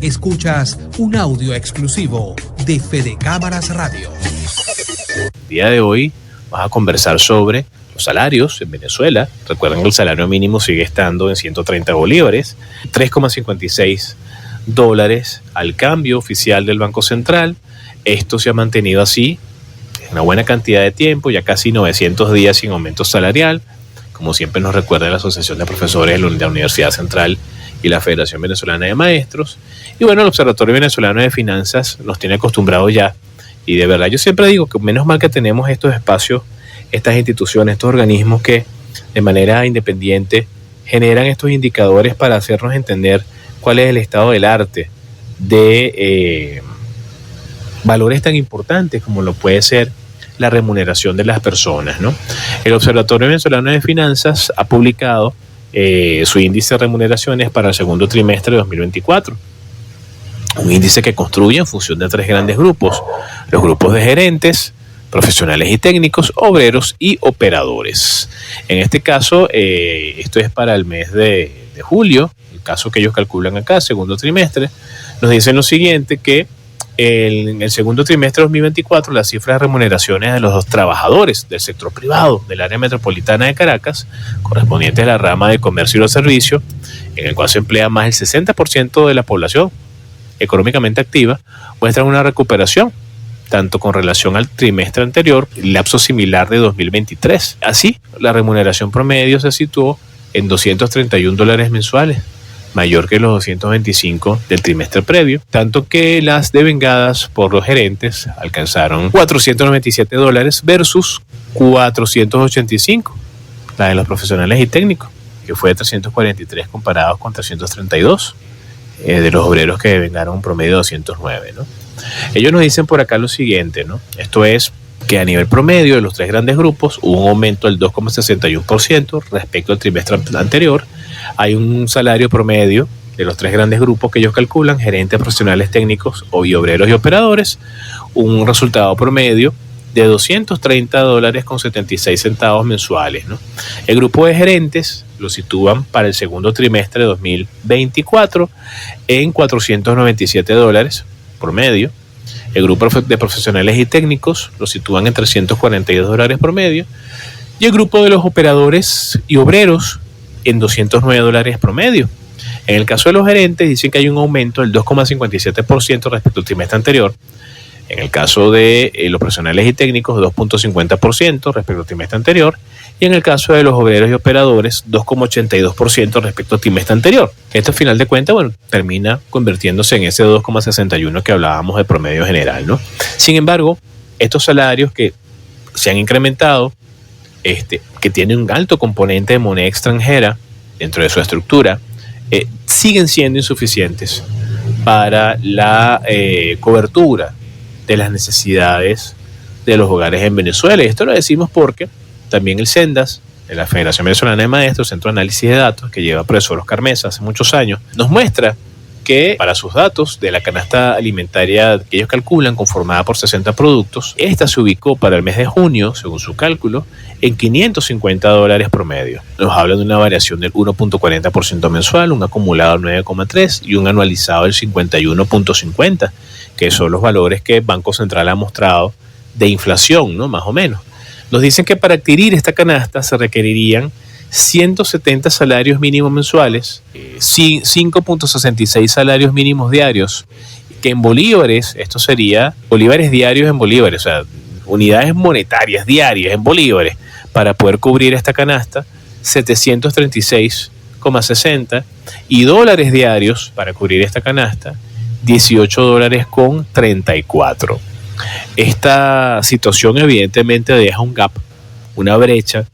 Escuchas un audio exclusivo de Fede Cámaras Radio. El día de hoy vamos a conversar sobre los salarios en Venezuela. Recuerden que el salario mínimo sigue estando en 130 bolívares, $3,56 al cambio oficial del Banco Central. Esto se ha mantenido así una buena cantidad de tiempo, ya casi 900 días sin aumento salarial, como siempre nos recuerda la Asociación de Profesores de la Universidad Central y la Federación Venezolana de Maestros. Y bueno, el Observatorio Venezolano de Finanzas nos tiene acostumbrados ya. Y de verdad yo siempre digo que menos mal que tenemos estos espacios, estas instituciones, estos organismos que de manera independiente generan estos indicadores para hacernos entender cuál es el estado del arte de valores tan importantes como lo puede ser la remuneración de las personas, ¿no? El Observatorio Venezolano de Finanzas ha publicado su índice de remuneraciones para el segundo trimestre de 2024. Un índice que construye en función de tres grandes grupos: los grupos de gerentes, profesionales y técnicos, obreros y operadores. En este caso, esto es para el mes de julio, el caso que ellos calculan acá, segundo trimestre, nos dicen lo siguiente, que en el segundo trimestre de 2024 las cifras de remuneraciones de los dos trabajadores del sector privado del área metropolitana de Caracas, correspondientes a la rama de comercio y los servicios, en el cual se emplea más del 60% de la población económicamente activa, muestran una recuperación tanto con relación al trimestre anterior, lapso similar de 2023. Así, la remuneración promedio se situó en $231 mensuales, mayor que los 225 del trimestre previo, tanto que las devengadas por los gerentes alcanzaron $497 versus 485, la de los profesionales y técnicos, que fue de 343 comparados con 332 de los obreros, que devengaron un promedio de 209, ¿no? Ellos nos dicen por acá lo siguiente, ¿no? Esto es que a nivel promedio de los tres grandes grupos hubo un aumento del 2,61% respecto al trimestre anterior. Hay un salario promedio de los tres grandes grupos que ellos calculan: gerentes, profesionales técnicos y obreros y operadores, un resultado promedio de $230,76 mensuales, ¿no? El grupo de gerentes lo sitúan para el segundo trimestre de 2024 en $497 promedio. El grupo de profesionales y técnicos lo sitúan en $342 promedio. Y el grupo de los operadores y obreros en $209 promedio. En el caso de los gerentes dicen que hay un aumento del 2,57% respecto al trimestre anterior. En el caso de los profesionales y técnicos, 2,50% respecto al trimestre anterior. Y en el caso de los obreros y operadores, 2,82% respecto al trimestre anterior. Esto, al final de cuentas, bueno, termina convirtiéndose en ese 2,61 que hablábamos de promedio general, ¿no? Sin embargo, estos salarios que se han incrementado, que tienen un alto componente de moneda extranjera dentro de su estructura, siguen siendo insuficientes para la cobertura de las necesidades de los hogares en Venezuela. Y esto lo decimos porque también el CENDAS, de la Federación Venezolana de Maestros, Centro de Análisis de Datos, que lleva profesor Oscar Mesa hace muchos años, nos muestra que para sus datos de la canasta alimentaria que ellos calculan, conformada por 60 productos, esta se ubicó para el mes de junio, según su cálculo, en $550 promedio. Nos habla de una variación del 1,40% mensual, un acumulado del 9,3% y un anualizado del 51,50%, que son los valores que el Banco Central ha mostrado de inflación, ¿no? Más o menos. Nos dicen que para adquirir esta canasta se requerirían 170 salarios mínimos mensuales, 5,66 salarios mínimos diarios, que en bolívares, esto sería bolívares diarios en bolívares, o sea, unidades monetarias diarias en bolívares, para poder cubrir esta canasta, 736,60, y dólares diarios para cubrir esta canasta, $18,34. Esta situación evidentemente deja un gap, una brecha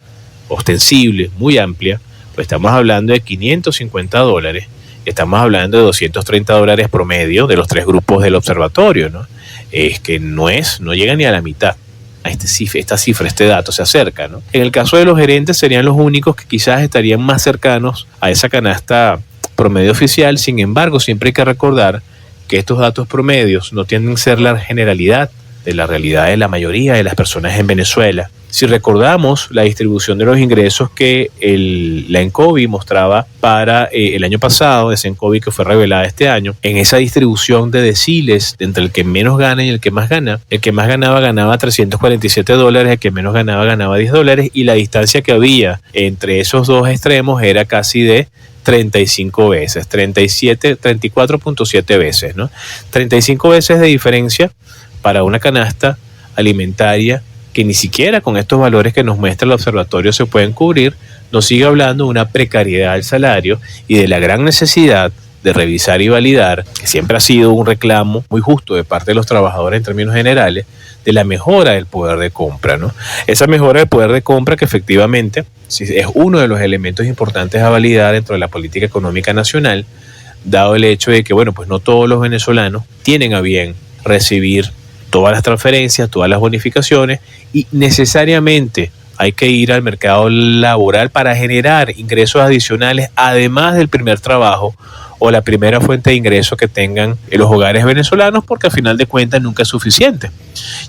ostensible, muy amplia, pues estamos hablando de $550, estamos hablando de $230 promedio de los tres grupos del observatorio, ¿no? Es que no llega ni a la mitad a esta cifra, este dato se acerca, ¿no? En el caso de los gerentes serían los únicos que quizás estarían más cercanos a esa canasta promedio oficial. Sin embargo, siempre hay que recordar que estos datos promedios no tienden a ser la generalidad de la realidad de la mayoría de las personas en Venezuela. Si recordamos la distribución de los ingresos que la ENCOVI mostraba para el año pasado, esa ENCOVI que fue revelada este año, en esa distribución de deciles entre el que menos gana y el que más gana, el que más ganaba $347, el que menos ganaba $10, y la distancia que había entre esos dos extremos era casi de 35 veces, 34.7 veces, ¿no? 35 veces de diferencia para una canasta alimentaria que ni siquiera con estos valores que nos muestra el observatorio se pueden cubrir. Nos sigue hablando de una precariedad del salario y de la gran necesidad de revisar y validar, que siempre ha sido un reclamo muy justo de parte de los trabajadores en términos generales, de la mejora del poder de compra, ¿no? Esa mejora del poder de compra que efectivamente es uno de los elementos importantes a validar dentro de la política económica nacional, dado el hecho de que, bueno, pues no todos los venezolanos tienen a bien recibir todas las transferencias, todas las bonificaciones, y necesariamente hay que ir al mercado laboral para generar ingresos adicionales, además del primer trabajo o la primera fuente de ingresos que tengan los hogares venezolanos, porque al final de cuentas nunca es suficiente.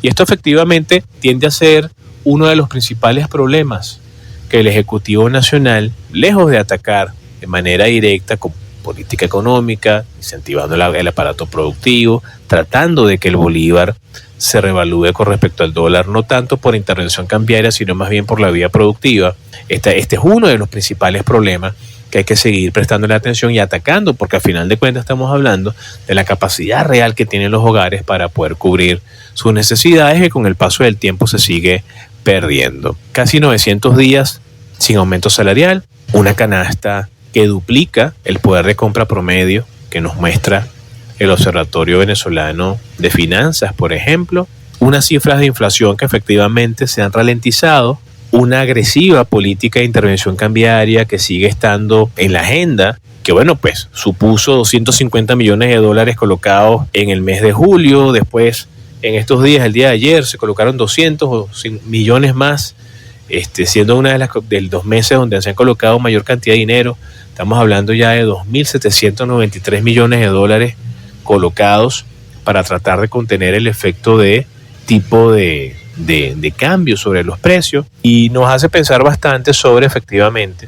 Y esto efectivamente tiende a ser uno de los principales problemas que el Ejecutivo Nacional, lejos de atacar de manera directa con política económica, incentivando el aparato productivo, tratando de que el bolívar se revalúe con respecto al dólar, no tanto por intervención cambiaria, sino más bien por la vía productiva. Este es uno de los principales problemas que hay que seguir prestándole atención y atacando, porque al final de cuentas estamos hablando de la capacidad real que tienen los hogares para poder cubrir sus necesidades, que con el paso del tiempo se sigue perdiendo. Casi 900 días sin aumento salarial, una canasta que duplica el poder de compra promedio que nos muestra el Observatorio Venezolano de Finanzas, por ejemplo, unas cifras de inflación que efectivamente se han ralentizado, una agresiva política de intervención cambiaria que sigue estando en la agenda, que bueno, pues supuso $250 millones colocados en el mes de julio. Después, en estos días, el día de ayer, se colocaron 200 millones más, siendo una de los meses donde se han colocado mayor cantidad de dinero. Estamos hablando ya de 2.793 millones de dólares colocados para tratar de contener el efecto de tipo de cambio sobre los precios, y nos hace pensar bastante sobre efectivamente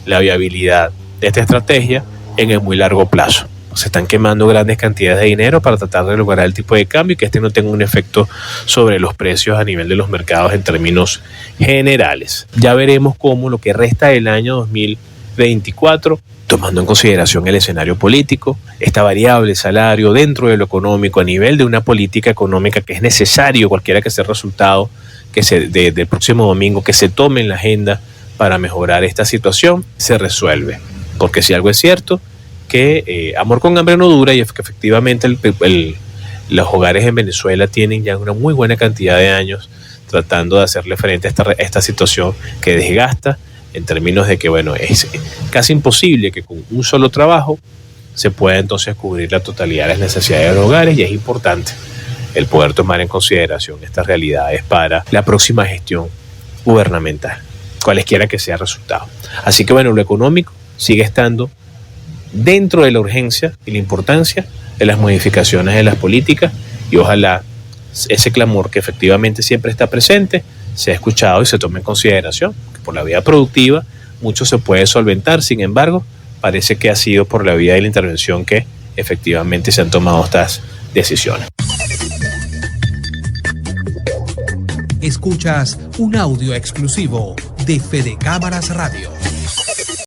la viabilidad de esta estrategia en el muy largo plazo. Se están quemando grandes cantidades de dinero para tratar de lograr el tipo de cambio y que no tenga un efecto sobre los precios a nivel de los mercados en términos generales. Ya veremos cómo lo que resta del año 2024, tomando en consideración el escenario político, esta variable salario dentro de lo económico, a nivel de una política económica que es necesario, cualquiera que sea el resultado del próximo domingo, que se tome en la agenda para mejorar esta situación, se resuelve. Porque si algo es cierto, que amor con hambre no dura, y que efectivamente los hogares en Venezuela tienen ya una muy buena cantidad de años tratando de hacerle frente a esta situación que desgasta, en términos de que, bueno, es casi imposible que con un solo trabajo se pueda entonces cubrir la totalidad de las necesidades de los hogares, y es importante el poder tomar en consideración estas realidades para la próxima gestión gubernamental, cualesquiera que sea el resultado. Así que, bueno, lo económico sigue estando dentro de la urgencia y la importancia de las modificaciones de las políticas, y ojalá ese clamor que efectivamente siempre está presente sea escuchado y se tome en consideración. Por la vía productiva mucho se puede solventar, sin embargo parece que ha sido por la vía de la intervención que efectivamente se han tomado estas decisiones. Escuchas un audio exclusivo de Fede Cámaras Radio.